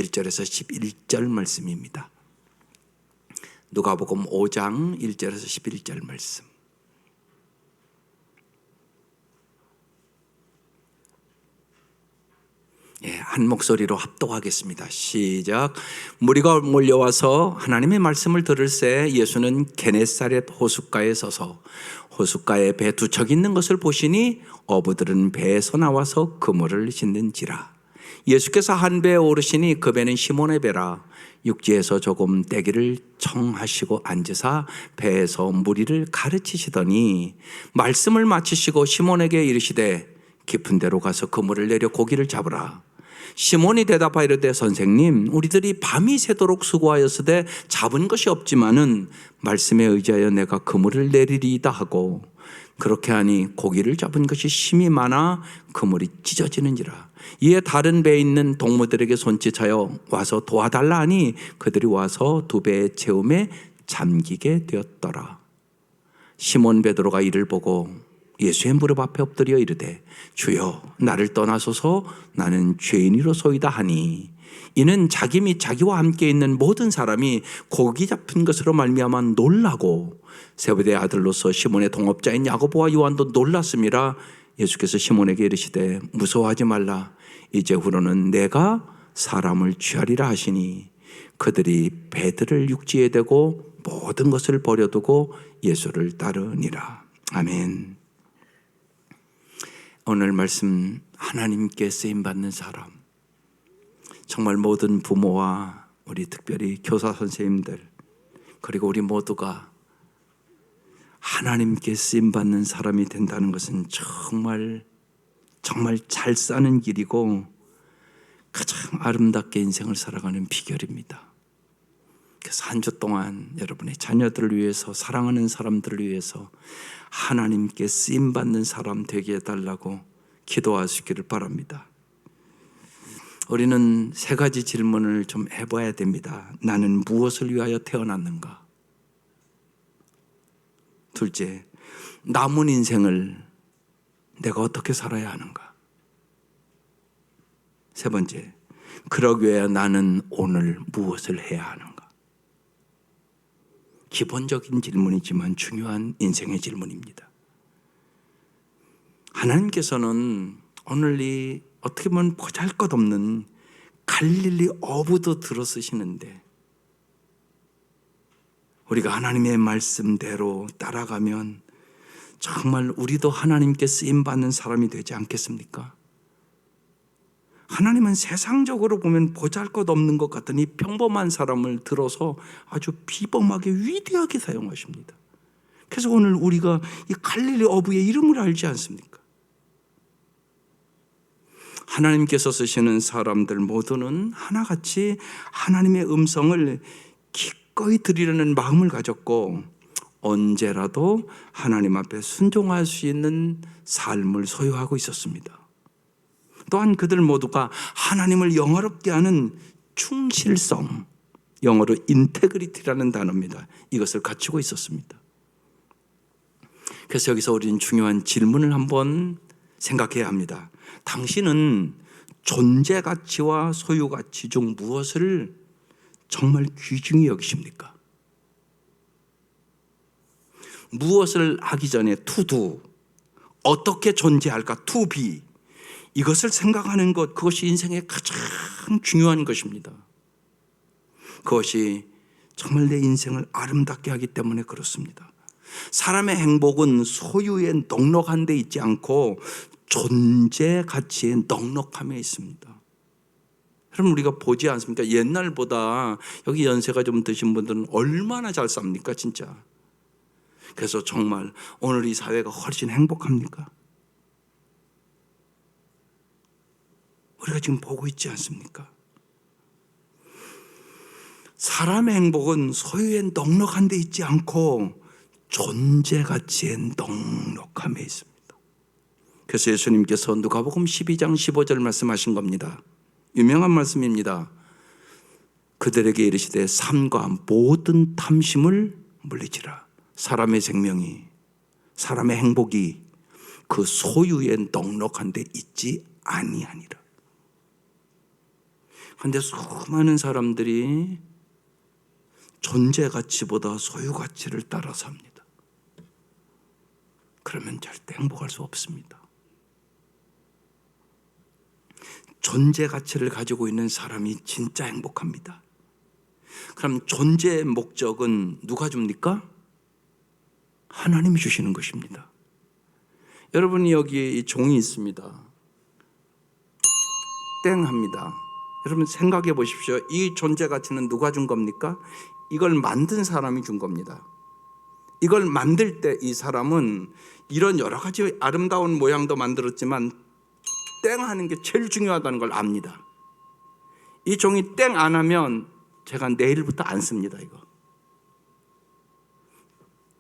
1절에서 11절 말씀입니다. 누가복음 5장 1절에서 11절 말씀. 한 목소리로 합독하겠습니다. 시작. 무리가 몰려와서 하나님의 말씀을 들을새 예수는 게네사렛 호숫가에 서서 호숫가에 배 두 척 있는 것을 보시니 어부들은 배에서 나와서 그물을 싣는지라. 예수께서 한 배에 오르시니 그 배는 시몬의 배라. 육지에서 조금 떼기를 청하시고 앉으사 배에서 무리를 가르치시더니 말씀을 마치시고 시몬에게 이르시되 깊은 데로 가서 그물을 내려 고기를 잡으라. 시몬이 대답하여 이르되 선생님, 우리들이 밤이 새도록 수고하였으되 잡은 것이 없지만은 말씀에 의지하여 내가 그물을 내리리이다 하고, 그렇게 하니 고기를 잡은 것이 심히 많아 그물이 찢어지는지라. 이에 다른 배에 있는 동무들에게 손짓하여 와서 도와달라 하니 그들이 와서 두 배의 채움에 잠기게 되었더라. 시몬 베드로가 이를 보고 예수의 무릎 앞에 엎드려 이르되 주여, 나를 떠나소서, 나는 죄인이로소이다 하니, 이는 자기 및 자기와 함께 있는 모든 사람이 고기 잡힌 것으로 말미암아 놀라고 세베대의 아들로서 시몬의 동업자인 야고보와 요한도 놀랐음이라. 예수께서 시몬에게 이르시되 무서워하지 말라. 이제후로는 내가 사람을 취하리라 하시니 그들이 배들을 육지에 대고 모든 것을 버려두고 예수를 따르니라. 아멘. 오늘 말씀, 하나님께 쓰임받는 사람. 정말 모든 부모와 우리 특별히 교사 선생님들, 그리고 우리 모두가 하나님께 쓰임받는 사람이 된다는 것은 정말 잘 사는 길이고 가장 아름답게 인생을 살아가는 비결입니다. 그래서 한 주 동안 여러분의 자녀들을 위해서, 사랑하는 사람들을 위해서 하나님께 쓰임받는 사람 되게 해달라고 기도하시기를 바랍니다. 우리는 세 가지 질문을 좀 해봐야 됩니다. 나는 무엇을 위하여 태어났는가? 둘째, 남은 인생을 내가 어떻게 살아야 하는가? 세 번째, 그러기 위해 나는 오늘 무엇을 해야 하는가? 기본적인 질문이지만 중요한 인생의 질문입니다. 하나님께서는 오늘 이 어떻게 보면 보잘것없는 갈릴리 어부도 들어 쓰시는데, 우리가 하나님의 말씀대로 따라가면 정말 우리도 하나님께 쓰임받는 사람이 되지 않겠습니까? 하나님은 세상적으로 보면 보잘것없는 것 같은 이 평범한 사람을 들어서 아주 비범하게 위대하게 사용하십니다. 그래서 오늘 우리가 이 갈릴리 어부의 이름을 알지 않습니까? 하나님께서 쓰시는 사람들 모두는 하나같이 하나님의 음성을 기꺼이 들으려는 마음을 가졌고 언제라도 하나님 앞에 순종할 수 있는 삶을 소유하고 있었습니다. 또한 그들 모두가 하나님을 영화롭게 하는 충실성, 영어로 인테그리티라는 단어입니다. 이것을 갖추고 있었습니다. 그래서 여기서 우리는 중요한 질문을 한번 생각해야 합니다. 당신은 존재 가치와 소유 가치 중 무엇을 정말 귀중히 여기십니까? 무엇을 하기 전에 to do, 어떻게 존재할까 to be, 이것을 생각하는 것, 그것이 인생의 가장 중요한 것입니다. 그것이 정말 내 인생을 아름답게 하기 때문에 그렇습니다. 사람의 행복은 소유에 넉넉한 데 있지 않고 존재 가치의 넉넉함에 있습니다. 여러분, 우리가 보지 않습니까? 옛날보다 여기 연세가 좀 드신 분들은 얼마나 잘 삽니까, 진짜. 그래서 정말 오늘 이 사회가 훨씬 행복합니까? 우리가 지금 보고 있지 않습니까? 사람의 행복은 소유에 넉넉한 데 있지 않고 존재 가치의 넉넉함에 있습니다. 그래서 예수님께서 누가복음 12장 15절 말씀하신 겁니다. 유명한 말씀입니다. 그들에게 이르시되 삶과 모든 탐심을 물리치라. 사람의 생명이, 사람의 행복이 그 소유에 넉넉한 데 있지 아니하니라. 그런데 수많은 사람들이 존재 가치보다 소유 가치를 따라 삽니다. 그러면 절대 행복할 수 없습니다. 존재 가치를 가지고 있는 사람이 진짜 행복합니다. 그럼 존재의 목적은 누가 줍니까? 하나님이 주시는 것입니다. 여러분이 여기 이 종이 있습니다. 땡 합니다. 여러분 생각해 보십시오. 이 존재 가치는 누가 준 겁니까? 이걸 만든 사람이 준 겁니다. 이걸 만들 때 이 사람은 이런 여러 가지 아름다운 모양도 만들었지만 땡 하는 게 제일 중요하다는 걸 압니다. 이 종이 땡 안 하면 제가 내일부터 안 씁니다. 이거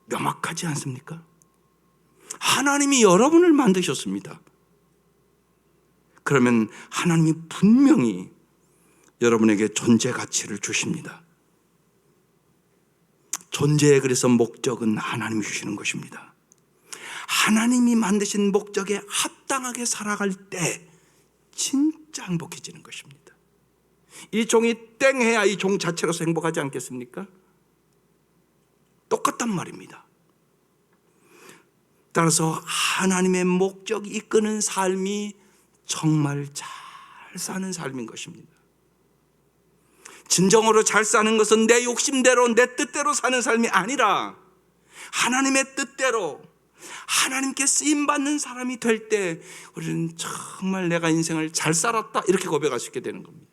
명확하지 않습니까? 하나님이 여러분을 만드셨습니다. 그러면 하나님이 분명히 여러분에게 존재 가치를 주십니다. 존재의 그래서 목적은 하나님이 주시는 것입니다. 하나님이 만드신 목적에 합당하게 살아갈 때 진짜 행복해지는 것입니다. 이 종이 땡해야 이 종 자체로서 행복하지 않겠습니까? 똑같단 말입니다. 따라서 하나님의 목적이 이끄는 삶이 정말 잘 사는 삶인 것입니다. 진정으로 잘 사는 것은 내 욕심대로 내 뜻대로 사는 삶이 아니라 하나님의 뜻대로 하나님께 쓰임받는 사람이 될 때 우리는 정말 내가 인생을 잘 살았다 이렇게 고백할 수 있게 되는 겁니다.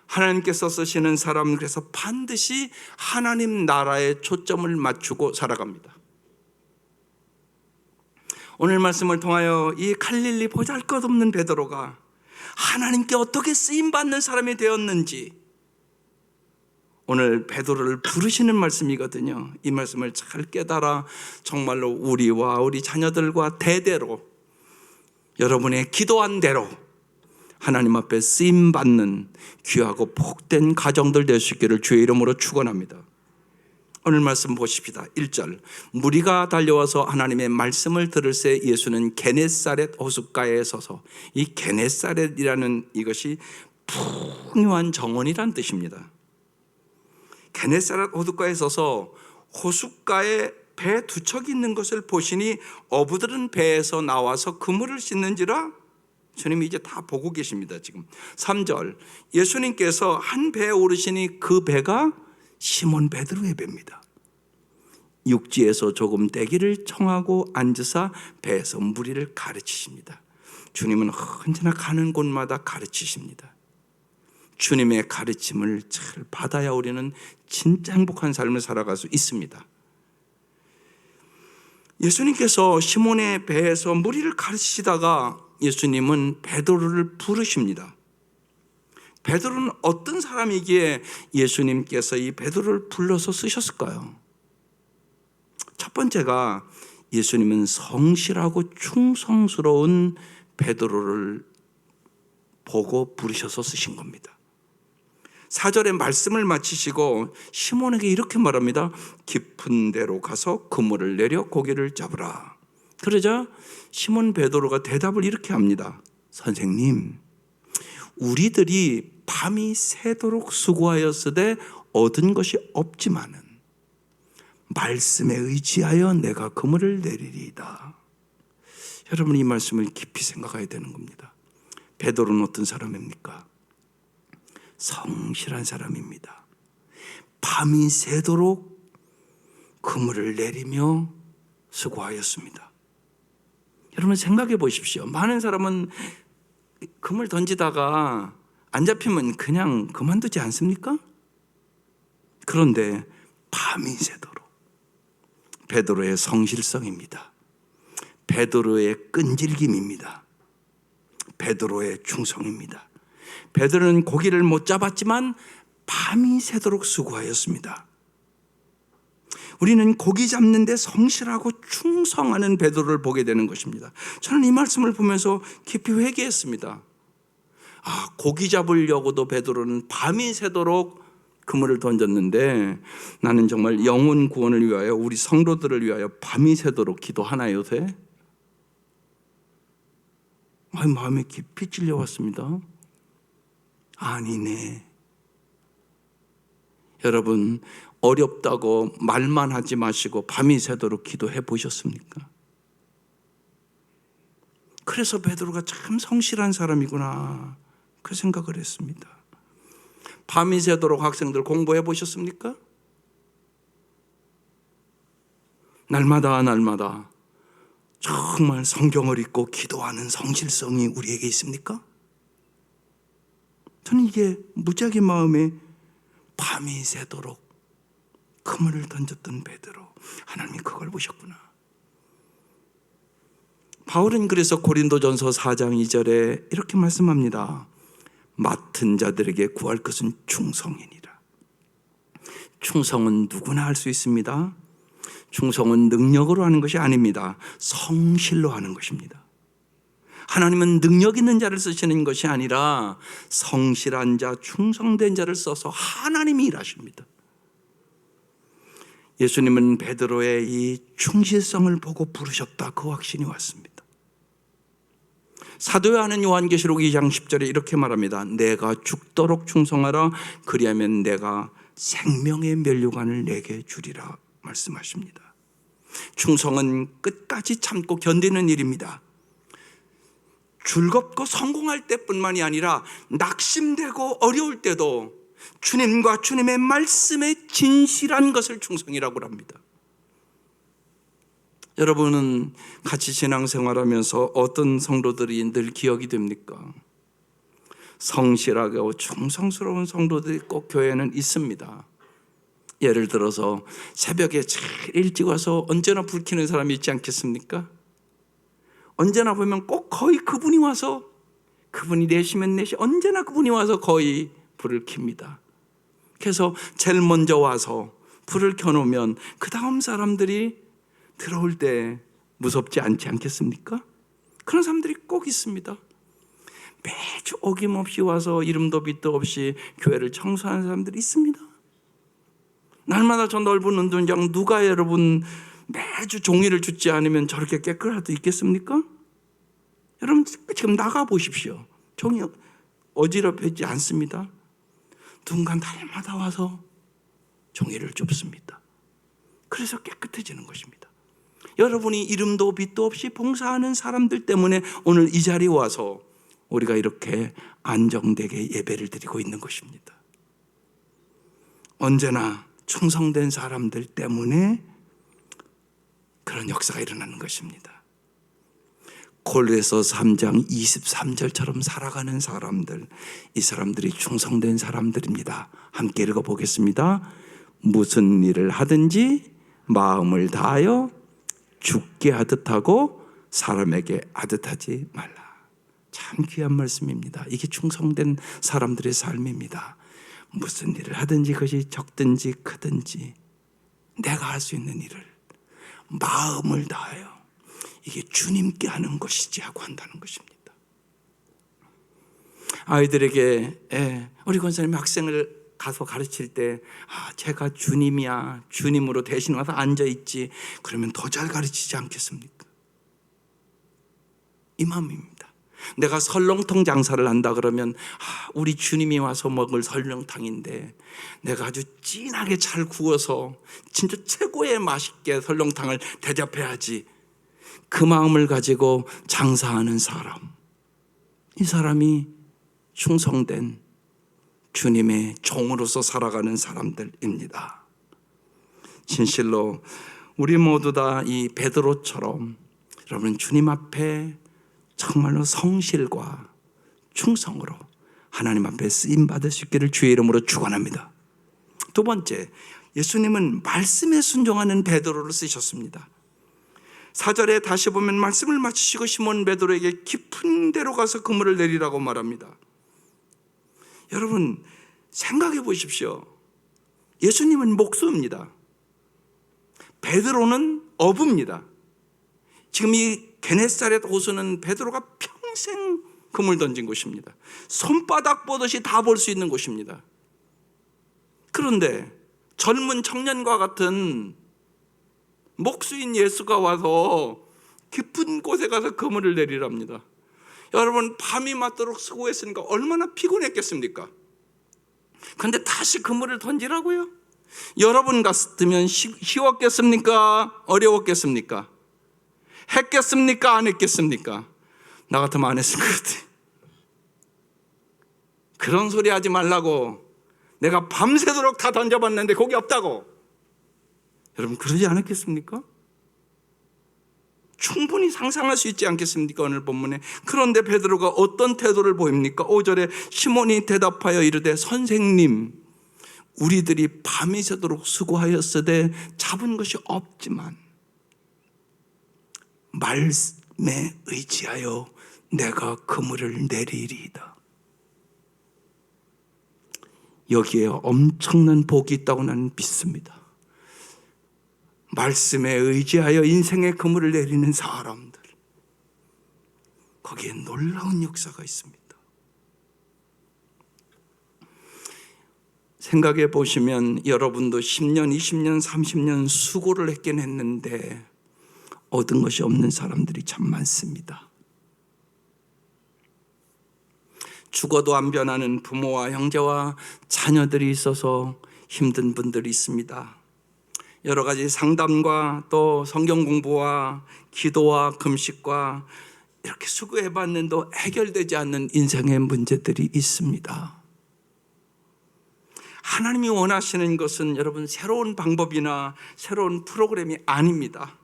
하나님께서 쓰시는 사람은 그래서 반드시 하나님 나라에 초점을 맞추고 살아갑니다. 오늘 말씀을 통하여 이 갈릴리 보잘것없는 베드로가 하나님께 어떻게 쓰임받는 사람이 되었는지 오늘 베드로를 부르시는 말씀이거든요. 이 말씀을 잘 깨달아 정말로 우리와 우리 자녀들과 대대로 여러분의 기도한 대로 하나님 앞에 쓰임받는 귀하고 복된 가정들 될 수 있기를 주의 이름으로 축원합니다. 오늘 말씀 보십시다. 1절 무리가 달려와서 하나님의 말씀을 들을새 예수는 게네사렛 호숫가에 서서 이 게네사렛이라는 이것이 풍요한 정원이란 뜻입니다. 게네사렛 호숫가에 서서 호숫가에 배 두 척이 있는 것을 보시니 어부들은 배에서 나와서 그물을 씻는지라 주님이 이제 다 보고 계십니다. 지금 3절 예수님께서 한 배에 오르시니 그 배가 시몬 베드로의 배입니다. 육지에서 조금 떼기를 청하고 앉으사 배에서 무리를 가르치십니다. 주님은 언제나 가는 곳마다 가르치십니다. 주님의 가르침을 잘 받아야 우리는 진짜 행복한 삶을 살아갈 수 있습니다. 예수님께서 시몬의 배에서 무리를 가르치시다가 예수님은 베드로를 부르십니다. 베드로는 어떤 사람이기에 예수님께서 이 베드로를 불러서 쓰셨을까요? 첫 번째가 예수님은 성실하고 충성스러운 베드로를 보고 부르셔서 쓰신 겁니다. 4절에 말씀을 마치시고 시몬에게 이렇게 말합니다. 깊은 데로 가서 그물을 내려 고기를 잡으라. 그러자 시몬 베드로가 대답을 이렇게 합니다. 선생님, 우리들이 밤이 새도록 수고하였으되 얻은 것이 없지만은 말씀에 의지하여 내가 그물을 내리리이다. 여러분 이 말씀을 깊이 생각해야 되는 겁니다. 베드로는 어떤 사람입니까? 성실한 사람입니다. 밤이 새도록 그물을 내리며 수고하였습니다. 여러분 생각해 보십시오. 많은 사람은 그물 던지다가 안 잡히면 그냥 그만두지 않습니까? 그런데 밤이 새도록 베드로의 성실성입니다. 베드로의 끈질김입니다. 베드로의 충성입니다. 베드로는 고기를 못 잡았지만 밤이 새도록 수고하였습니다. 우리는 고기 잡는 데 성실하고 충성하는 베드로를 보게 되는 것입니다. 저는 이 말씀을 보면서 깊이 회개했습니다. 고기 잡으려고도 베드로는 밤이 새도록 그물을 던졌는데 나는 정말 영혼 구원을 위하여 우리 성도들을 위하여 밤이 새도록 기도하나요 요새? 마음에 깊이 찔려왔습니다. 아니네. 여러분, 어렵다고 말만 하지 마시고 밤이 새도록 기도해 보셨습니까? 그래서 베드로가 참 성실한 사람이구나, 그 생각을 했습니다. 밤이 새도록 학생들 공부해 보셨습니까? 날마다 정말 성경을 읽고 기도하는 성실성이 우리에게 있습니까? 저는 이게 무지하게 마음에 밤이 새도록 그물을 던졌던 베드로, 하나님이 그걸 보셨구나. 바울은 그래서 고린도전서 4장 2절에 이렇게 말씀합니다. 맡은 자들에게 구할 것은 충성이니라. 충성은 누구나 할 수 있습니다. 충성은 능력으로 하는 것이 아닙니다. 성실로 하는 것입니다. 하나님은 능력 있는 자를 쓰시는 것이 아니라 성실한 자, 충성된 자를 써서 하나님이 일하십니다. 예수님은 베드로의 이 충실성을 보고 부르셨다, 그 확신이 왔습니다. 사도 요한은 요한계시록 2장 10절에 이렇게 말합니다. 내가 죽도록 충성하라, 그리하면 내가 생명의 면류관을 내게 주리라 말씀하십니다. 충성은 끝까지 참고 견디는 일입니다. 즐겁고 성공할 때뿐만이 아니라 낙심되고 어려울 때도 주님과 주님의 말씀에 진실한 것을 충성이라고 합니다. 여러분은 같이 신앙생활하면서 어떤 성도들이 늘 기억이 됩니까? 성실하고 충성스러운 성도들이 꼭 교회에는 있습니다. 예를 들어서 새벽에 제일 일찍 와서 언제나 불 켜는 사람이 있지 않겠습니까? 언제나 보면 꼭 거의 그분이 와서, 그분이 내시면 내시, 언제나 그분이 와서 거의 불을 켭니다. 그래서 제일 먼저 와서 불을 켜놓으면 그 다음 사람들이 들어올 때 무섭지 않지 않겠습니까? 그런 사람들이 꼭 있습니다. 매주 어김없이 와서 이름도 빛도 없이 교회를 청소하는 사람들이 있습니다. 날마다 저 넓은 운동장, 누가 여러분 매주 종이를 줍지 않으면 저렇게 깨끗할 수 있겠습니까? 여러분 지금 나가 보십시오. 종이 어지럽히지 않습니다. 누군가 날마다 와서 종이를 줍습니다. 그래서 깨끗해지는 것입니다. 여러분이 이름도 빛도 없이 봉사하는 사람들 때문에 오늘 이 자리에 와서 우리가 이렇게 안정되게 예배를 드리고 있는 것입니다. 언제나 충성된 사람들 때문에 그런 역사가 일어나는 것입니다. 골로새서 3장 23절처럼 살아가는 사람들, 이 사람들이 충성된 사람들입니다. 함께 읽어보겠습니다. 무슨 일을 하든지 마음을 다하여 죽게 하듯 하고 사람에게 하듯 하지 말라. 참 귀한 말씀입니다. 이게 충성된 사람들의 삶입니다. 무슨 일을 하든지 그것이 적든지 크든지 내가 할 수 있는 일을 마음을 다하여, 이게 주님께 하는 것이지 하고 한다는 것입니다. 아이들에게 우리 권사님 학생을 가서 가르칠 때 제가 주님이야, 주님으로 대신 와서 앉아있지, 그러면 더 잘 가르치지 않겠습니까? 이 마음입니다. 내가 설렁탕 장사를 한다 그러면 우리 주님이 와서 먹을 설렁탕인데 내가 아주 진하게 잘 구워서 진짜 최고의 맛있게 설렁탕을 대접해야지, 그 마음을 가지고 장사하는 사람, 이 사람이 충성된 주님의 종으로서 살아가는 사람들입니다. 진실로 우리 모두 다 이 베드로처럼 여러분 주님 앞에 정말로 성실과 충성으로 하나님 앞에 쓰임받을 수 있기를 주의 이름으로 축원합니다. 두 번째, 예수님은 말씀에 순종하는 베드로를 쓰셨습니다. 4절에 다시 보면 말씀을 마치시고 시몬 베드로에게 깊은 데로 가서 그물을 내리라고 말합니다. 여러분 생각해 보십시오. 예수님은 목수입니다. 베드로는 어부입니다. 지금 이 게네사렛 호수는 베드로가 평생 그물 던진 곳입니다. 손바닥 보듯이 다 볼 수 있는 곳입니다. 그런데 젊은 청년과 같은 목수인 예수가 와서 깊은 곳에 가서 그물을 내리랍니다. 여러분, 밤이 맞도록 수고했으니까 얼마나 피곤했겠습니까? 그런데 다시 그물을 던지라고요? 여러분 같으면 쉬웠겠습니까? 어려웠겠습니까? 했겠습니까? 안 했겠습니까? 나 같으면 안 했을 것 같아. 그런 소리 하지 말라고. 내가 밤새도록 다 던져봤는데 거기 없다고. 여러분, 그러지 않았겠습니까? 충분히 상상할 수 있지 않겠습니까? 오늘 본문에. 그런데 베드로가 어떤 태도를 보입니까? 5절에 시몬이 대답하여 이르되 선생님, 우리들이 밤이 새도록 수고하였으되 잡은 것이 없지만 말씀에 의지하여 내가 그물을 내리리이다. 여기에 엄청난 복이 있다고 나는 믿습니다. 말씀에 의지하여 인생의 그물을 내리는 사람들, 거기에 놀라운 역사가 있습니다. 생각해 보시면 여러분도 10년, 20년, 30년 수고를 했긴 했는데 얻은 것이 없는 사람들이 참 많습니다. 죽어도 안 변하는 부모와 형제와 자녀들이 있어서 힘든 분들이 있습니다. 여러 가지 상담과 또 성경 공부와 기도와 금식과 이렇게 수고해봤는데도 해결되지 않는 인생의 문제들이 있습니다. 하나님이 원하시는 것은 여러분 새로운 방법이나 새로운 프로그램이 아닙니다.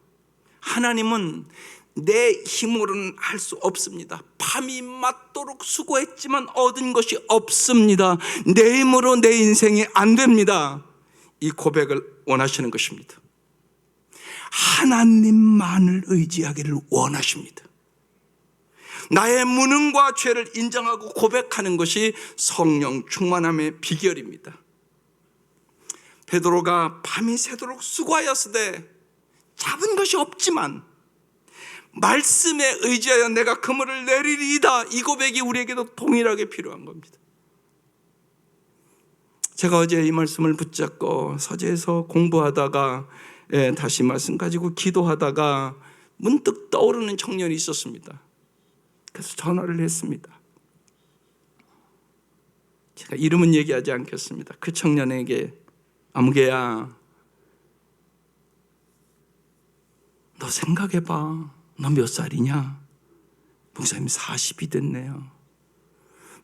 하나님은 내 힘으로는 할 수 없습니다. 밤이 맞도록 수고했지만 얻은 것이 없습니다. 내 힘으로 내 인생이 안 됩니다. 이 고백을 원하시는 것입니다. 하나님만을 의지하기를 원하십니다. 나의 무능과 죄를 인정하고 고백하는 것이 성령 충만함의 비결입니다. 베드로가 밤이 새도록 수고하였으되 잡은 것이 없지만 말씀에 의지하여 내가 그물을 내리리이다. 이 고백이 우리에게도 동일하게 필요한 겁니다. 제가 어제 이 말씀을 붙잡고 서재에서 공부하다가 다시 말씀 가지고 기도하다가 문득 떠오르는 청년이 있었습니다. 그래서 전화를 했습니다. 제가 이름은 얘기하지 않겠습니다. 그 청년에게 아무개야, 너 생각해봐. 너 몇 살이냐? 목사님 40이 됐네요.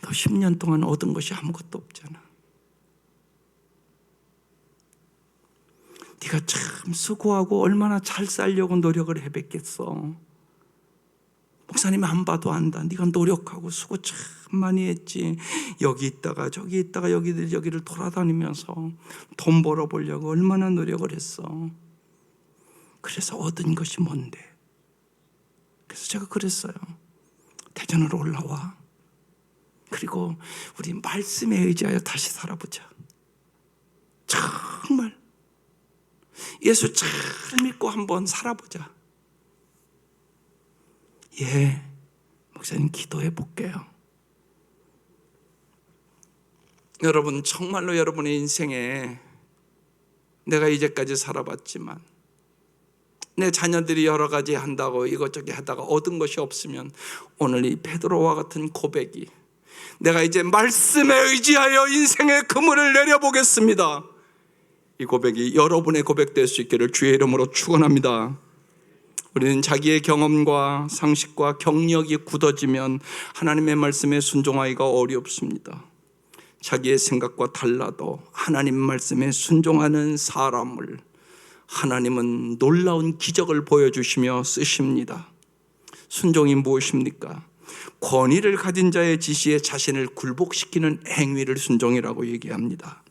너 10년 동안 얻은 것이 아무것도 없잖아. 네가 참 수고하고 얼마나 잘 살려고 노력을 해봤겠어. 목사님이 안 봐도 안다. 네가 노력하고 수고 참 많이 했지. 여기 있다가 저기 있다가 여기를 돌아다니면서 돈 벌어보려고 얼마나 노력을 했어. 그래서 얻은 것이 뭔데? 그래서 제가 그랬어요. 대전으로 올라와. 그리고 우리 말씀에 의지하여 다시 살아보자. 정말 예수 잘 믿고 한번 살아보자. 예, 목사님 기도해 볼게요. 여러분, 정말로 여러분의 인생에 내가 이제까지 살아봤지만 내 자녀들이 여러 가지 한다고 이것저것 하다가 얻은 것이 없으면 오늘 이 베드로와 같은 고백이, 내가 이제 말씀에 의지하여 인생의 그물을 내려보겠습니다, 이 고백이 여러분의 고백될 수 있기를 주의 이름으로 축원합니다. 우리는 자기의 경험과 상식과 경력이 굳어지면 하나님의 말씀에 순종하기가 어렵습니다. 자기의 생각과 달라도 하나님 말씀에 순종하는 사람을 하나님은 놀라운 기적을 보여주시며 쓰십니다. 순종이 무엇입니까? 권위를 가진 자의 지시에 자신을 굴복시키는 행위를 순종이라고 얘기합니다.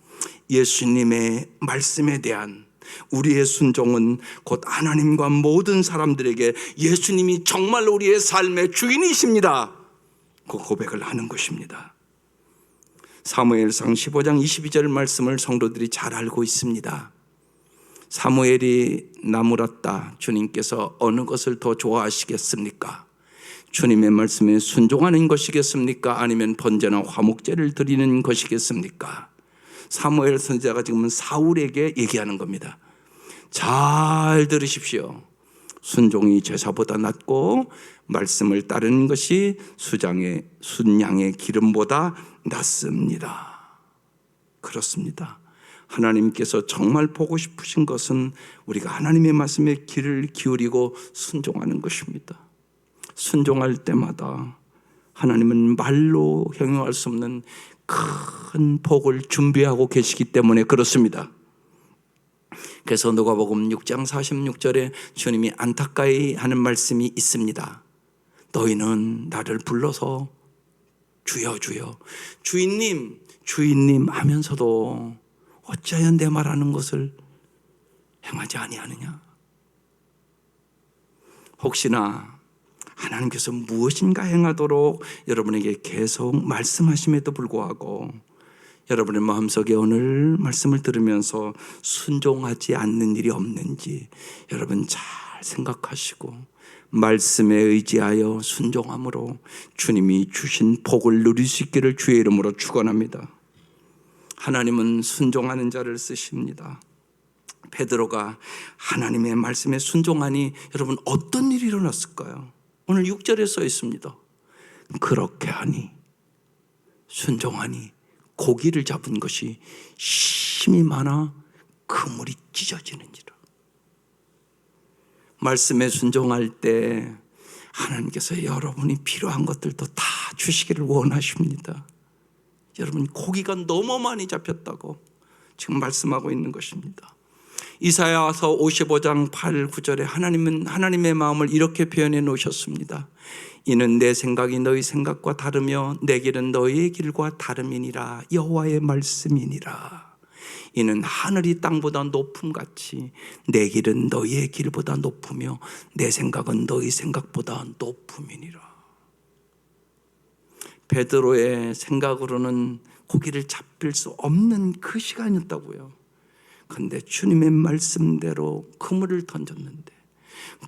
예수님의 말씀에 대한 우리의 순종은 곧 하나님과 모든 사람들에게 예수님이 정말 우리의 삶의 주인이십니다, 그 고백을 하는 것입니다. 사무엘상 15장 22절 말씀을 성도들이 잘 알고 있습니다. 사무엘이 나무랐다. 주님께서 어느 것을 더 좋아하시겠습니까? 주님의 말씀에 순종하는 것이겠습니까? 아니면 번제나 화목제를 드리는 것이겠습니까? 사무엘 선지자가 지금은 사울에게 얘기하는 겁니다. 잘 들으십시오. 순종이 제사보다 낫고 말씀을 따르는 것이 순양의 기름보다 낫습니다. 그렇습니다. 하나님께서 정말 보고 싶으신 것은 우리가 하나님의 말씀에 귀를 기울이고 순종하는 것입니다. 순종할 때마다 하나님은 말로 형용할 수 없는 큰 복을 준비하고 계시기 때문에 그렇습니다. 그래서 누가복음 6장 46절에 주님이 안타까이 하는 말씀이 있습니다. 너희는 나를 불러서 주여 주여 주인님 주인님 하면서도 어찌하여 내 말하는 것을 행하지 아니하느냐. 혹시나 하나님께서 무엇인가 행하도록 여러분에게 계속 말씀하심에도 불구하고 여러분의 마음속에 오늘 말씀을 들으면서 순종하지 않는 일이 없는지 여러분 잘 생각하시고 말씀에 의지하여 순종함으로 주님이 주신 복을 누릴 수 있기를 주의 이름으로 축원합니다. 하나님은 순종하는 자를 쓰십니다. 베드로가 하나님의 말씀에 순종하니 여러분 어떤 일이 일어났을까요? 오늘 6절에 써 있습니다. 그렇게 하니 순종하니 고기를 잡은 것이 힘이 많아 그물이 찢어지는지라. 말씀에 순종할 때 하나님께서 여러분이 필요한 것들도 다 주시기를 원하십니다. 여러분 고기가 너무 많이 잡혔다고 지금 말씀하고 있는 것입니다. 이사야서 55장 8, 9절에 하나님은 하나님의 마음을 이렇게 표현해 놓으셨습니다. 이는 내 생각이 너희 생각과 다르며 내 길은 너희의 길과 다름이니라. 여호와의 말씀이니라. 이는 하늘이 땅보다 높음같이 내 길은 너희의 길보다 높으며 내 생각은 너희 생각보다 높음이니라. 베드로의 생각으로는 고기를 잡힐 수 없는 그 시간이었다고요. 그런데 주님의 말씀대로 그물을 던졌는데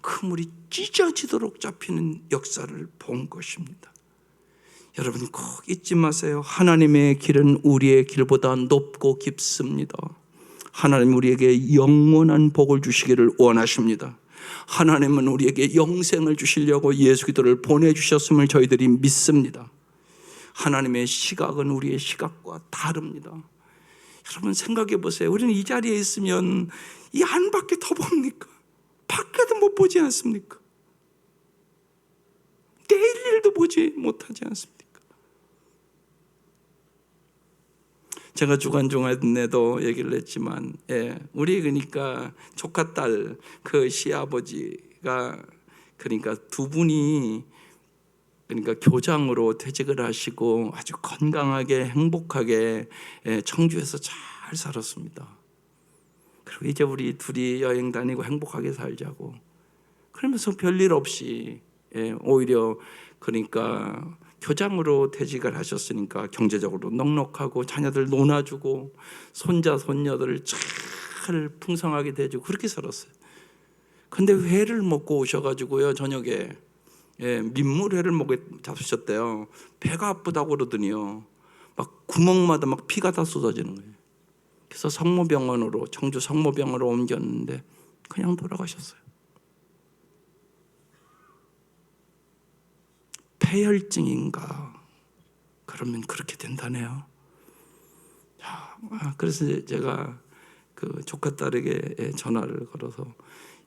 그물이 찢어지도록 잡히는 역사를 본 것입니다. 여러분 꼭 잊지 마세요. 하나님의 길은 우리의 길보다 높고 깊습니다. 하나님 우리에게 영원한 복을 주시기를 원하십니다. 하나님은 우리에게 영생을 주시려고 예수 그리스도를 보내주셨음을 저희들이 믿습니다. 하나님의 시각은 우리의 시각과 다릅니다. 여러분 생각해 보세요. 우리는 이 자리에 있으면 이 안밖에 더 봅니까? 밖에도 못 보지 않습니까? 내일 일도 보지 못하지 않습니까? 제가 주간 중간에도 얘기를 했지만 우리 그러니까 조카딸 그 시아버지가 그러니까 두 분이 그러니까 교장으로 퇴직을 하시고 아주 건강하게 행복하게 청주에서 잘 살았습니다. 그리고 이제 우리 둘이 여행 다니고 행복하게 살자고 그러면서 별일 없이 오히려 그러니까 교장으로 퇴직을 하셨으니까 경제적으로 넉넉하고 자녀들 놀아주고 손자 손녀들을 잘 풍성하게 대주고 그렇게 살았어요. 근데 회를 먹고 오셔가지고요 저녁에 민물회를 먹고 잡수셨대요. 배가 아프다고 그러더니요 막 구멍마다 막 피가 다 쏟아지는 거예요. 그래서 성모병원으로 청주 성모병원으로 옮겼는데 그냥 돌아가셨어요. 폐혈증인가 그러면 그렇게 된다네요. 그래서 제가 그 조카딸에게 전화를 걸어서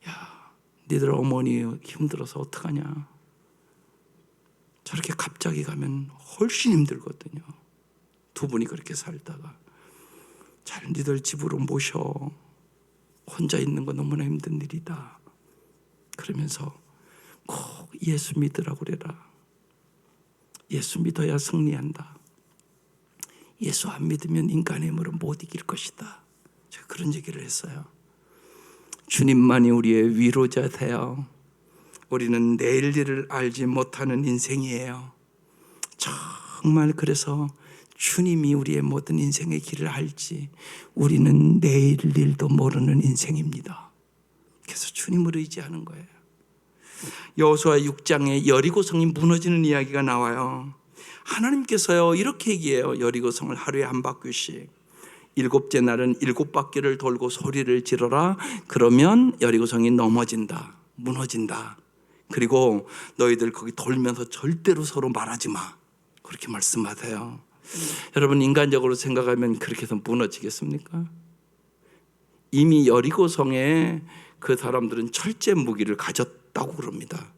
야 니들 어머니 힘들어서 어떡하냐. 저렇게 갑자기 가면 훨씬 힘들거든요. 두 분이 그렇게 살다가 잘 니들 집으로 모셔. 혼자 있는 거 너무나 힘든 일이다. 그러면서 꼭 예수 믿으라고 그래라. 예수 믿어야 승리한다. 예수 안 믿으면 인간의 힘으로 못 이길 것이다. 제가 그런 얘기를 했어요. 주님만이 우리의 위로자 되어 우리는 내일 일을 알지 못하는 인생이에요. 정말 그래서 주님이 우리의 모든 인생의 길을 알지 우리는 내일 일도 모르는 인생입니다. 그래서 주님을 의지하는 거예요. 여호수아 6장에 여리고성이 무너지는 이야기가 나와요. 하나님께서요 이렇게 얘기해요. 여리고성을 하루에 한 바퀴씩 일곱째 날은 일곱 바퀴를 돌고 소리를 지르라. 그러면 여리고성이 넘어진다. 무너진다. 그리고 너희들 거기 돌면서 절대로 서로 말하지 마. 그렇게 말씀하세요. 여러분, 인간적으로 생각하면 그렇게 해서 무너지겠습니까? 이미 여리고성에 그 사람들은 철제 무기를 가졌다고 그럽니다.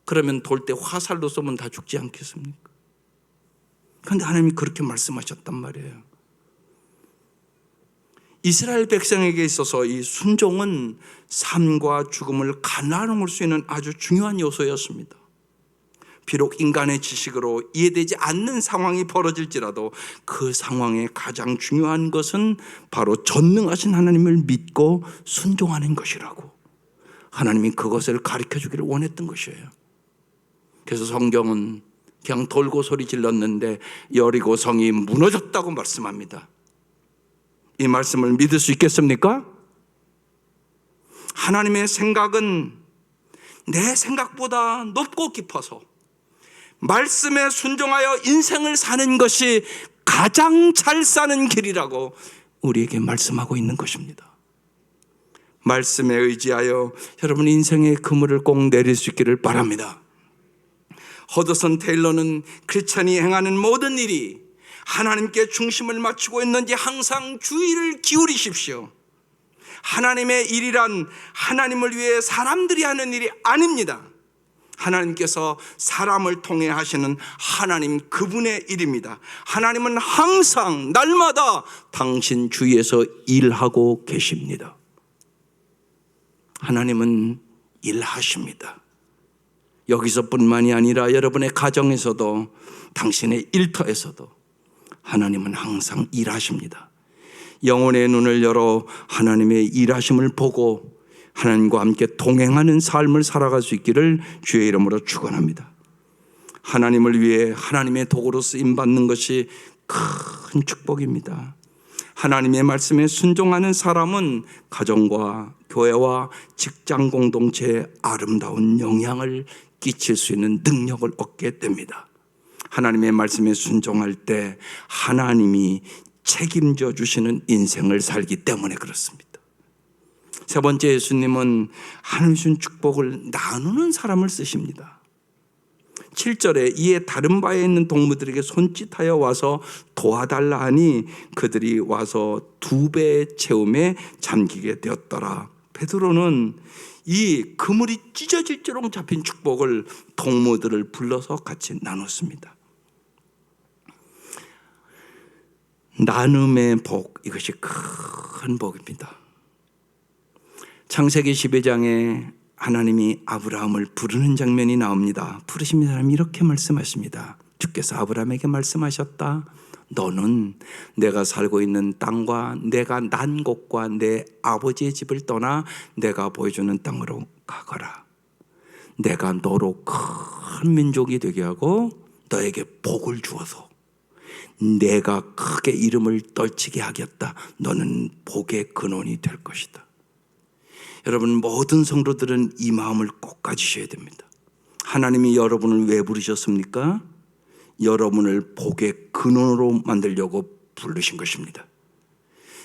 그러면 돌 때 화살로 쏘면 다 죽지 않겠습니까? 그런데 하나님이 그렇게 말씀하셨단 말이에요. 이스라엘 백성에게 있어서 이 순종은 삶과 죽음을 갈라놓을 수 있는 아주 중요한 요소였습니다. 비록 인간의 지식으로 이해되지 않는 상황이 벌어질지라도 그 상황의 가장 중요한 것은 바로 전능하신 하나님을 믿고 순종하는 것이라고 하나님이 그것을 가르쳐 주기를 원했던 것이에요. 그래서 성경은 그냥 돌고 소리 질렀는데 여리고 성이 무너졌다고 말씀합니다. 이 말씀을 믿을 수 있겠습니까? 하나님의 생각은 내 생각보다 높고 깊어서 말씀에 순종하여 인생을 사는 것이 가장 잘 사는 길이라고 우리에게 말씀하고 있는 것입니다. 말씀에 의지하여 여러분 인생의 그물을 꼭 내릴 수 있기를 바랍니다. 허드슨 테일러는 크리스천이 행하는 모든 일이 하나님께 중심을 맞추고 있는지 항상 주의를 기울이십시오. 하나님의 일이란 하나님을 위해 사람들이 하는 일이 아닙니다. 하나님께서 사람을 통해 하시는 하나님 그분의 일입니다. 하나님은 항상 날마다 당신 주위에서 일하고 계십니다. 하나님은 일하십니다. 여기서뿐만이 아니라 여러분의 가정에서도 당신의 일터에서도 하나님은 항상 일하십니다. 영혼의 눈을 열어 하나님의 일하심을 보고 하나님과 함께 동행하는 삶을 살아갈 수 있기를 주의 이름으로 축원합니다. 하나님을 위해 하나님의 도구로 쓰임받는 것이 큰 축복입니다. 하나님의 말씀에 순종하는 사람은 가정과 교회와 직장 공동체에 아름다운 영향을 끼칠 수 있는 능력을 얻게 됩니다. 하나님의 말씀에 순종할 때 하나님이 책임져 주시는 인생을 살기 때문에 그렇습니다. 세 번째, 예수님은 하나님 주신 축복을 나누는 사람을 쓰십니다. 7절에 이에 다른 바에 있는 동무들에게 손짓하여 와서 도와달라 하니 그들이 와서 2배의 채움에 잠기게 되었더라. 베드로는 이 그물이 찢어질지롱 잡힌 축복을 동무들을 불러서 같이 나눴습니다. 나눔의 복, 이것이 큰 복입니다. 창세기 12장에 하나님이 아브라함을 부르는 장면이 나옵니다. 부르신 사람이 이렇게 말씀하십니다. 주께서 아브라함에게 말씀하셨다. 너는 내가 살고 있는 땅과 내가 난 곳과 내 아버지의 집을 떠나 내가 보여주는 땅으로 가거라. 내가 너로 큰 민족이 되게 하고 너에게 복을 주어서 내가 크게 이름을 떨치게 하겠다. 너는 복의 근원이 될 것이다. 여러분, 모든 성도들은 이 마음을 꼭 가지셔야 됩니다. 하나님이 여러분을 왜 부르셨습니까? 여러분을 복의 근원으로 만들려고 부르신 것입니다.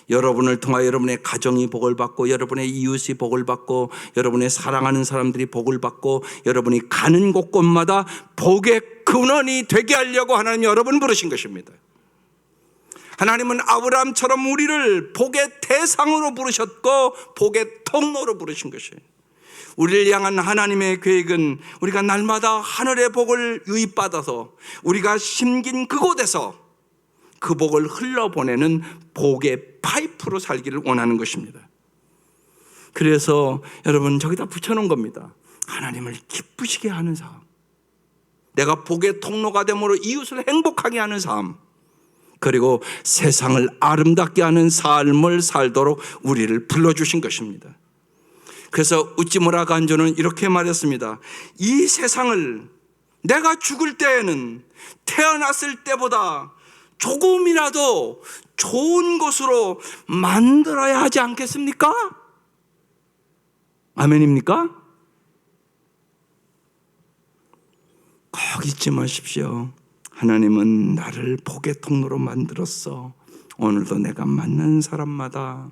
여러분을 통하여 여러분의 가정이 복을 받고 여러분의 이웃이 복을 받고 여러분의 사랑하는 사람들이 복을 받고 여러분이 가는 곳곳마다 복의 근원이 되게 하려고 하나님이 여러분을 부르신 것입니다. 하나님은 아브라함처럼 우리를 복의 대상으로 부르셨고 복의 통로로 부르신 것이에요. 우리를 향한 하나님의 계획은 우리가 날마다 하늘의 복을 유입받아서 우리가 심긴 그곳에서 그 복을 흘러보내는 복의 파이프로 살기를 원하는 것입니다. 그래서 여러분, 저기다 붙여놓은 겁니다. 하나님을 기쁘시게 하는 삶, 내가 복의 통로가 됨으로 이웃을 행복하게 하는 삶, 그리고 세상을 아름답게 하는 삶을 살도록 우리를 불러주신 것입니다. 그래서 우찌무라 간조는 이렇게 말했습니다. 이 세상을 내가 죽을 때에는 태어났을 때보다 조금이라도 좋은 곳으로 만들어야 하지 않겠습니까? 아멘입니까? 꼭 잊지 마십시오. 하나님은 나를 복의 통로로 만들었어. 오늘도 내가 만난 사람마다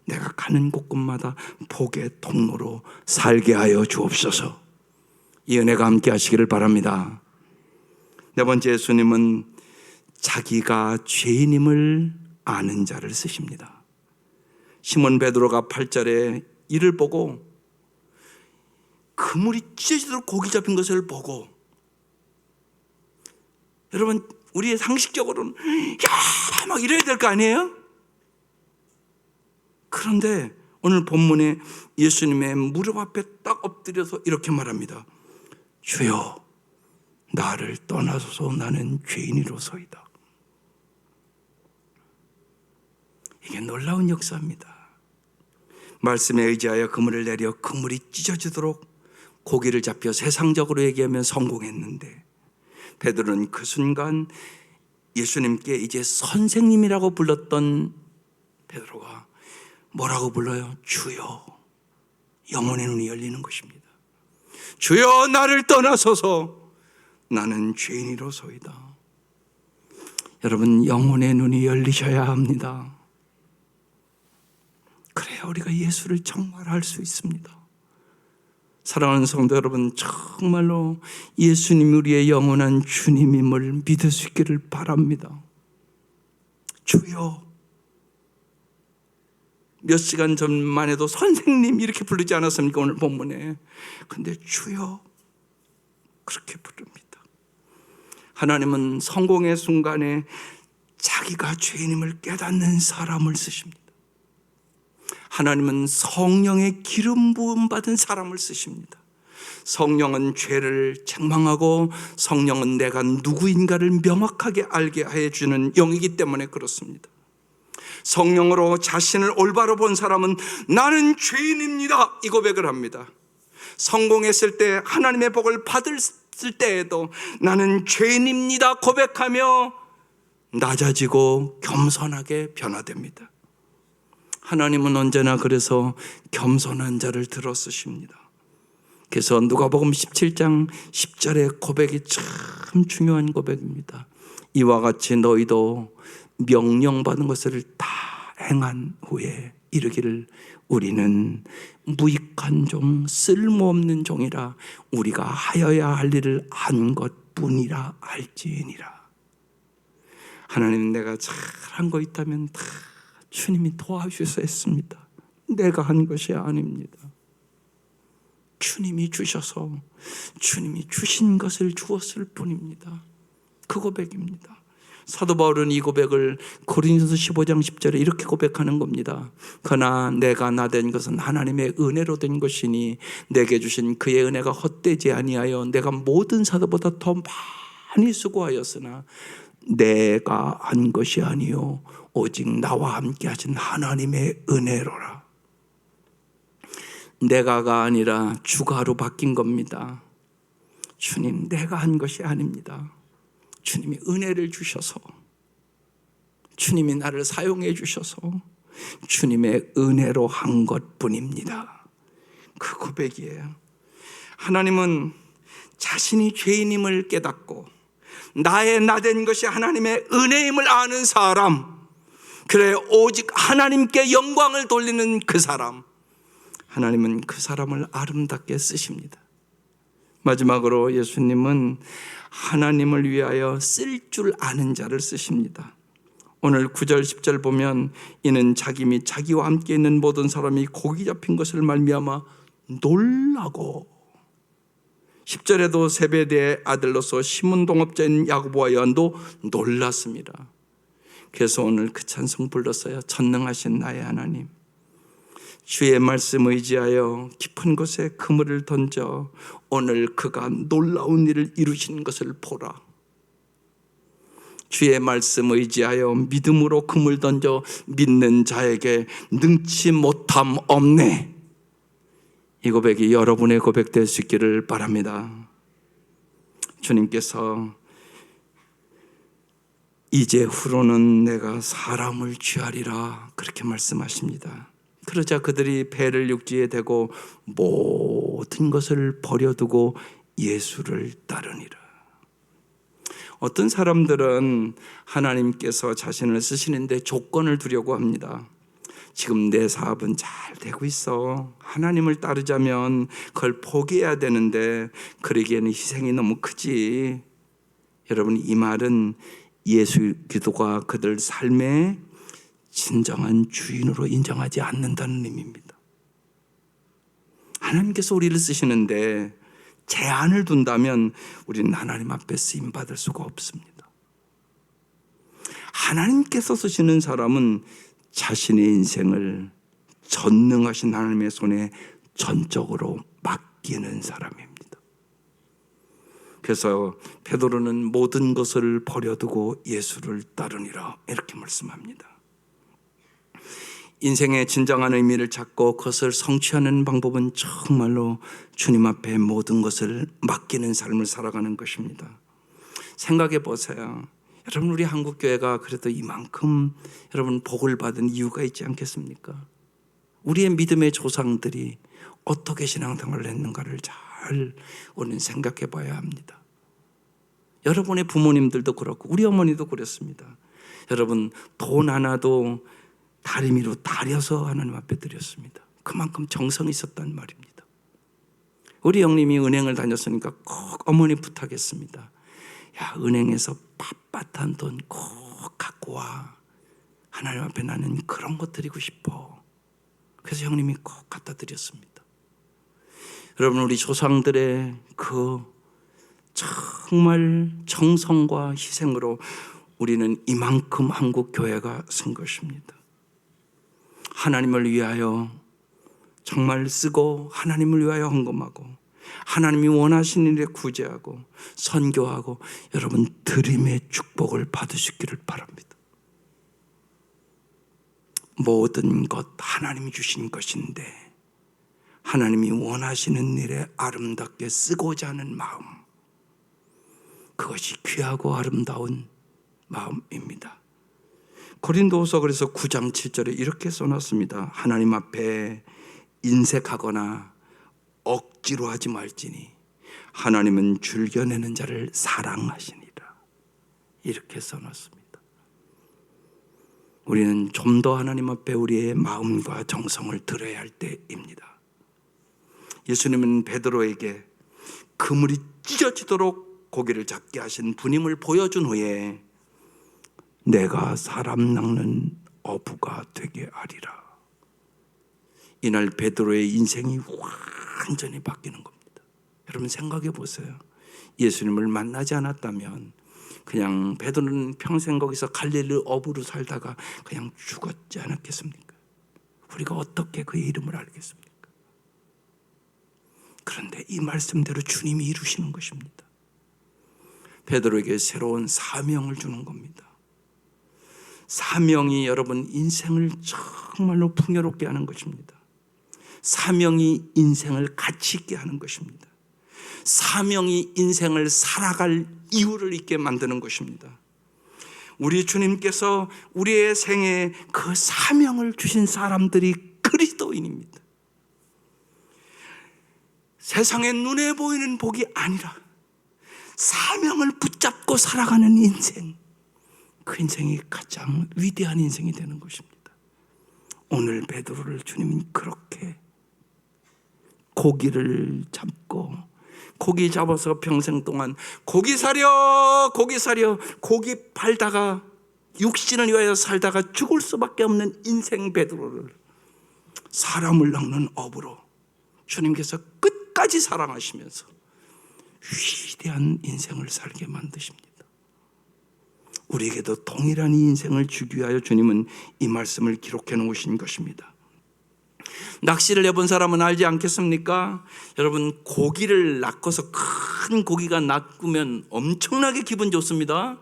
내가 가는 곳곳마다 복의 통로로 살게 하여 주옵소서. 이 은혜가 함께 하시기를 바랍니다. 네 번째, 예수님은 자기가 죄인임을 아는 자를 쓰십니다. 시몬 베드로가 8절에 이를 보고 그물이 찢어지도록 고기 잡힌 것을 보고, 여러분 우리의 상식적으로는 야 막 이래야 될 거 아니에요? 그런데 오늘 본문에 예수님의 무릎 앞에 딱 엎드려서 이렇게 말합니다. 주여, 나를 떠나소서, 나는 죄인이로소이다. 이게 놀라운 역사입니다. 말씀에 의지하여 그물을 내려 그물이 찢어지도록 고기를 잡혀 세상적으로 얘기하면 성공했는데, 베드로는 그 순간 예수님께 이제 선생님이라고 불렀던 베드로가 뭐라고 불러요? 주여. 영혼의 눈이 열리는 것입니다. 주여, 나를 떠나소서, 나는 죄인이로소이다. 여러분, 영혼의 눈이 열리셔야 합니다. 그래야 우리가 예수를 정말 알 수 있습니다. 사랑하는 성도 여러분, 정말로 예수님이 우리의 영원한 주님임을 믿을 수 있기를 바랍니다. 주여. 몇 시간 전만 해도 선생님 이렇게 부르지 않았습니까? 오늘 본문에. 근데 주여 그렇게 부릅니다. 하나님은 성공의 순간에 자기가 죄인임을 깨닫는 사람을 쓰십니다. 하나님은 성령의 기름 부음 받은 사람을 쓰십니다. 성령은 죄를 책망하고 성령은 내가 누구인가를 명확하게 알게 해주는 영이기 때문에 그렇습니다. 성령으로 자신을 올바로 본 사람은 나는 죄인입니다, 이 고백을 합니다. 성공했을 때, 하나님의 복을 받았을 때에도 나는 죄인입니다 고백하며 낮아지고 겸손하게 변화됩니다. 하나님은 언제나 그래서 겸손한 자를 들어 쓰십니다. 그래서 누가복음 17장 10절의 고백이 참 중요한 고백입니다. 이와 같이 너희도 명령받은 것을 다 행한 후에 이르기를 우리는 무익한 종, 쓸모없는 종이라 우리가 하여야 할 일을 한 것뿐이라 할지니라. 하나님, 내가 잘한 거 있다면 다 주님이 도와주셔서 했습니다. 내가 한 것이 아닙니다. 주님이 주셔서 주님이 주신 것을 주었을 뿐입니다. 그 고백입니다. 사도 바울은 이 고백을 고린도서 15장 10절에 이렇게 고백하는 겁니다. 그러나 내가 나된 것은 하나님의 은혜로 된 것이니 내게 주신 그의 은혜가 헛되지 아니하여 내가 모든 사도보다 더 많이 수고하였으나 내가 한 것이 아니요 오직 나와 함께 하신 하나님의 은혜로라. 내가가 아니라 주가로 바뀐 겁니다. 주님, 내가 한 것이 아닙니다. 주님이 은혜를 주셔서, 주님이 나를 사용해 주셔서 주님의 은혜로 한 것뿐입니다. 그 고백이에요. 하나님은 자신이 죄인임을 깨닫고 나의 나된 것이 하나님의 은혜임을 아는 사람, 그래 오직 하나님께 영광을 돌리는 그 사람, 하나님은 그 사람을 아름답게 쓰십니다. 마지막으로 예수님은 하나님을 위하여 쓸 줄 아는 자를 쓰십니다. 오늘 9절 10절 보면 이는 자기 및 자기와 함께 있는 모든 사람이 고기 잡힌 것을 말미암아 놀라고, 10절에도 세베대의 아들로서 시몬 동업자인 야고보와 요한도 놀랐습니다. 그래서 오늘 그 찬송 불렀어요. 전능하신 나의 하나님, 주의 말씀 의지하여 깊은 곳에 그물을 던져 오늘 그가 놀라운 일을 이루신 것을 보라. 주의 말씀 의지하여 믿음으로 그물 던져 믿는 자에게 능치 못함 없네. 이 고백이 여러분의 고백 될 수 있기를 바랍니다. 주님께서 이제 후로는 내가 사람을 취하리라 그렇게 말씀하십니다. 그러자 그들이 배를 육지에 대고 모든 것을 버려두고 예수를 따르니라. 어떤 사람들은 하나님께서 자신을 쓰시는데 조건을 두려고 합니다. 지금 내 사업은 잘 되고 있어. 하나님을 따르자면 그걸 포기해야 되는데 그러기에는 희생이 너무 크지. 여러분, 이 말은 예수 기도가 그들 삶의 진정한 주인으로 인정하지 않는다는 의미입니다. 하나님께서 우리를 쓰시는데 제한을 둔다면 우리는 하나님 앞에 쓰임받을 수가 없습니다. 하나님께서 쓰시는 사람은 자신의 인생을 전능하신 하나님의 손에 전적으로 맡기는 사람입니다. 그래서 베드로는 모든 것을 버려두고 예수를 따르니라 이렇게 말씀합니다. 인생의 진정한 의미를 찾고 그것을 성취하는 방법은 정말로 주님 앞에 모든 것을 맡기는 삶을 살아가는 것입니다. 생각해 보세요. 여러분, 우리 한국교회가 그래도 이만큼 여러분 복을 받은 이유가 있지 않겠습니까? 우리의 믿음의 조상들이 어떻게 신앙생활을 했는가를 잘 우리는 생각해 봐야 합니다. 여러분의 부모님들도 그렇고 우리 어머니도 그랬습니다. 여러분, 돈 하나도 다리미로 다려서 하나님 앞에 드렸습니다. 그만큼 정성이 있었단 말입니다. 우리 형님이 은행을 다녔으니까 꼭 어머니 부탁했습니다. 야, 은행에서 빳빳한 돈 꼭 갖고 와. 하나님 앞에 나는 그런 거 드리고 싶어. 그래서 형님이 꼭 갖다 드렸습니다. 여러분, 우리 조상들의 그 정말 정성과 희생으로 우리는 이만큼 한국 교회가 선 것입니다. 하나님을 위하여 정말 쓰고 하나님을 위하여 헌금하고 하나님이 원하시는 일에 구제하고 선교하고 여러분 드림의 축복을 받으시기를 바랍니다. 모든 것 하나님이 주신 것인데 하나님이 원하시는 일에 아름답게 쓰고자 하는 마음, 그것이 귀하고 아름다운 마음입니다. 고린도후서 그래서 9장 7절에 이렇게 써놨습니다. 하나님 앞에 인색하거나 억지로 하지 말지니 하나님은 즐겨내는 자를 사랑하시니라. 이렇게 써놨습니다. 우리는 좀 더 하나님 앞에 우리의 마음과 정성을 드려야 할 때입니다. 예수님은 베드로에게 그물이 찢어지도록 고기를 잡게 하신 분임을 보여준 후에 내가 사람 낚는 어부가 되게 하리라. 이날 베드로의 인생이 완전히 바뀌는 겁니다. 여러분 생각해 보세요. 예수님을 만나지 않았다면 그냥 베드로는 평생 거기서 갈릴리 어부로 살다가 그냥 죽었지 않았겠습니까? 우리가 어떻게 그의 이름을 알겠습니까? 그런데 이 말씀대로 주님이 이루시는 것입니다. 베드로에게 새로운 사명을 주는 겁니다. 사명이 여러분 인생을 정말로 풍요롭게 하는 것입니다. 사명이 인생을 가치 있게 하는 것입니다. 사명이 인생을 살아갈 이유를 있게 만드는 것입니다. 우리 주님께서 우리의 생에 그 사명을 주신 사람들이 그리스도인입니다. 세상의 눈에 보이는 복이 아니라 사명을 붙잡고 살아가는 인생, 그 인생이 가장 위대한 인생이 되는 것입니다. 오늘 베드로를 주님은 그렇게 고기를 잡고 고기 잡아서 평생 동안 고기 사려 고기 팔다가 육신을 위하여 살다가 죽을 수밖에 없는 인생 베드로를 사람을 낚는 업으로 주님께서 끝까지 사랑하시면서 위대한 인생을 살게 만드십니다. 우리에게도 동일한 이 인생을 주기 위하여 주님은 이 말씀을 기록해 놓으신 것입니다. 낚시를 해본 사람은 알지 않겠습니까? 여러분, 고기를 낚아서 큰 고기가 낚으면 엄청나게 기분 좋습니다.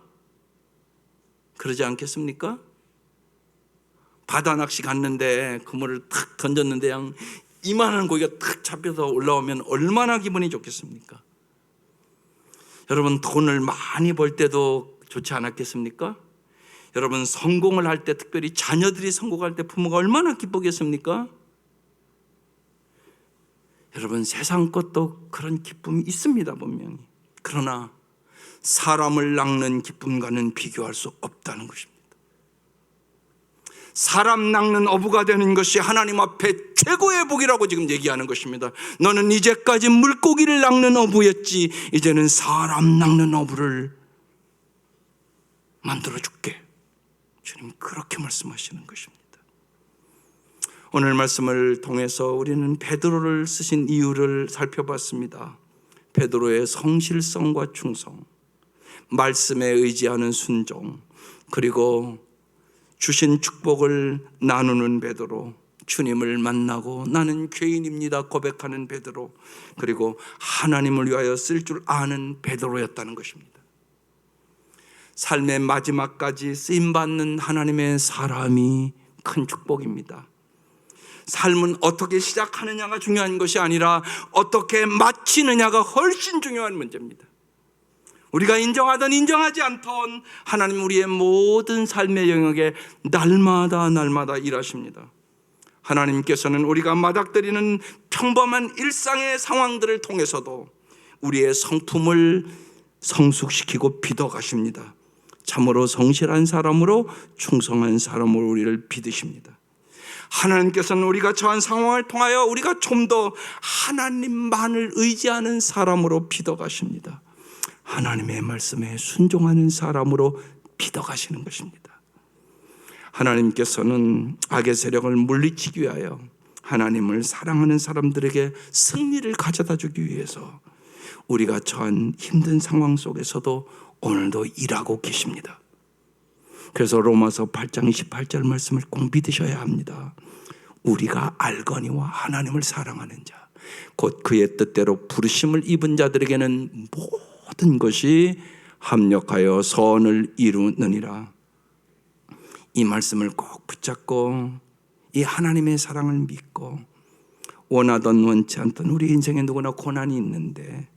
그러지 않겠습니까? 바다 낚시 갔는데 그물을 탁 던졌는데 그냥 이만한 고기가 탁 잡혀서 올라오면 얼마나 기분이 좋겠습니까? 여러분, 돈을 많이 벌 때도 좋지 않았겠습니까? 여러분, 성공을 할 때, 특별히 자녀들이 성공할 때 부모가 얼마나 기쁘겠습니까? 여러분, 세상 것도 그런 기쁨이 있습니다, 분명히. 그러나 사람을 낚는 기쁨과는 비교할 수 없다는 것입니다. 사람 낚는 어부가 되는 것이 하나님 앞에 최고의 복이라고 지금 얘기하는 것입니다. 너는 이제까지 물고기를 낚는 어부였지, 이제는 사람 낚는 어부를 만들어줄게. 주님 그렇게 말씀하시는 것입니다. 오늘 말씀을 통해서 우리는 베드로를 쓰신 이유를 살펴봤습니다. 베드로의 성실성과 충성, 말씀에 의지하는 순종, 그리고 주신 축복을 나누는 베드로, 주님을 만나고 나는 죄인입니다 고백하는 베드로, 그리고 하나님을 위하여 쓸 줄 아는 베드로였다는 것입니다. 삶의 마지막까지 쓰임받는 하나님의 사람이 큰 축복입니다. 삶은 어떻게 시작하느냐가 중요한 것이 아니라 어떻게 마치느냐가 훨씬 중요한 문제입니다. 우리가 인정하든 인정하지 않던 하나님 우리의 모든 삶의 영역에 날마다 일하십니다. 하나님께서는 우리가 맞닥뜨리는 평범한 일상의 상황들을 통해서도 우리의 성품을 성숙시키고 빚어가십니다. 참으로 성실한 사람으로, 충성한 사람으로 우리를 빚으십니다. 하나님께서는 우리가 처한 상황을 통하여 우리가 좀 더 하나님만을 의지하는 사람으로 빚어가십니다. 하나님의 말씀에 순종하는 사람으로 빚어가시는 것입니다. 하나님께서는 악의 세력을 물리치기 위하여 하나님을 사랑하는 사람들에게 승리를 가져다 주기 위해서 우리가 처한 힘든 상황 속에서도 오늘도 일하고 계십니다. 그래서 로마서 8장 28절 말씀을 꼭 믿으셔야 합니다. 우리가 알거니와 하나님을 사랑하는 자, 곧 그의 뜻대로 부르심을 입은 자들에게는 모든 것이 합력하여 선을 이루느니라. 이 말씀을 꼭 붙잡고 이 하나님의 사랑을 믿고, 원하던 원치 않던 우리 인생에 누구나 고난이 있는데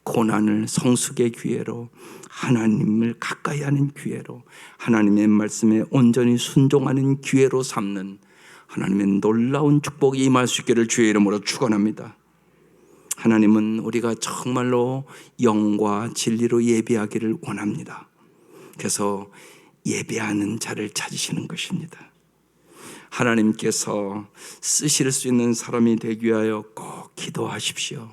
고난을 성숙의 기회로, 하나님을 가까이 하는 기회로, 하나님의 말씀에 온전히 순종하는 기회로 삼는 하나님의 놀라운 축복이 임할 수 있기를 주의 이름으로 축원합니다. 하나님은 우리가 정말로 영과 진리로 예배하기를 원합니다. 그래서 예배하는 자를 찾으시는 것입니다. 하나님께서 쓰실 수 있는 사람이 되기 위하여 꼭 기도하십시오.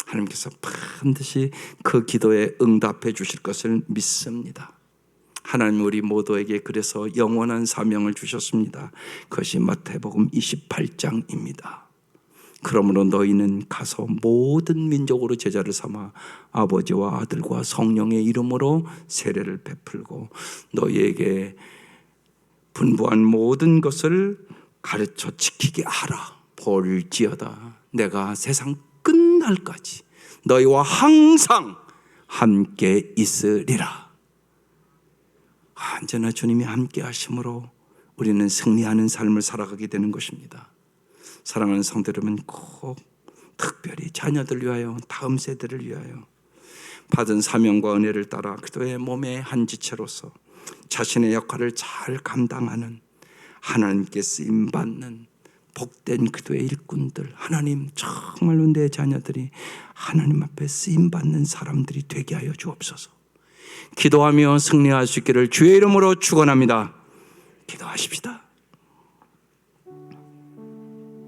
하나님께서 반드시 그 기도에 응답해 주실 것을 믿습니다. 하나님 우리 모두에게 그래서 영원한 사명을 주셨습니다. 그것이 마태복음 28장입니다. 그러므로 너희는 가서 모든 민족으로 제자를 삼아 아버지와 아들과 성령의 이름으로 세례를 베풀고 너희에게 분부한 모든 것을 가르쳐 지키게 하라. 볼지어다 내가 세상 끝날까지 너희와 항상 함께 있으리라. 언제나 주님이 함께 하심으로 우리는 승리하는 삶을 살아가게 되는 것입니다. 사랑하는 성도 여러분, 꼭 특별히 자녀들 위하여, 다음 세대를 위하여 받은 사명과 은혜를 따라 그도의 몸의 한 지체로서 자신의 역할을 잘 감당하는, 하나님께 쓰임받는 복된 그도의 일꾼들, 하나님 정말로 내 자녀들이 하나님 앞에 쓰임받는 사람들이 되게 하여 주옵소서. 기도하며 승리할 수 있기를 주의 이름으로 축원합니다. 기도하십시다.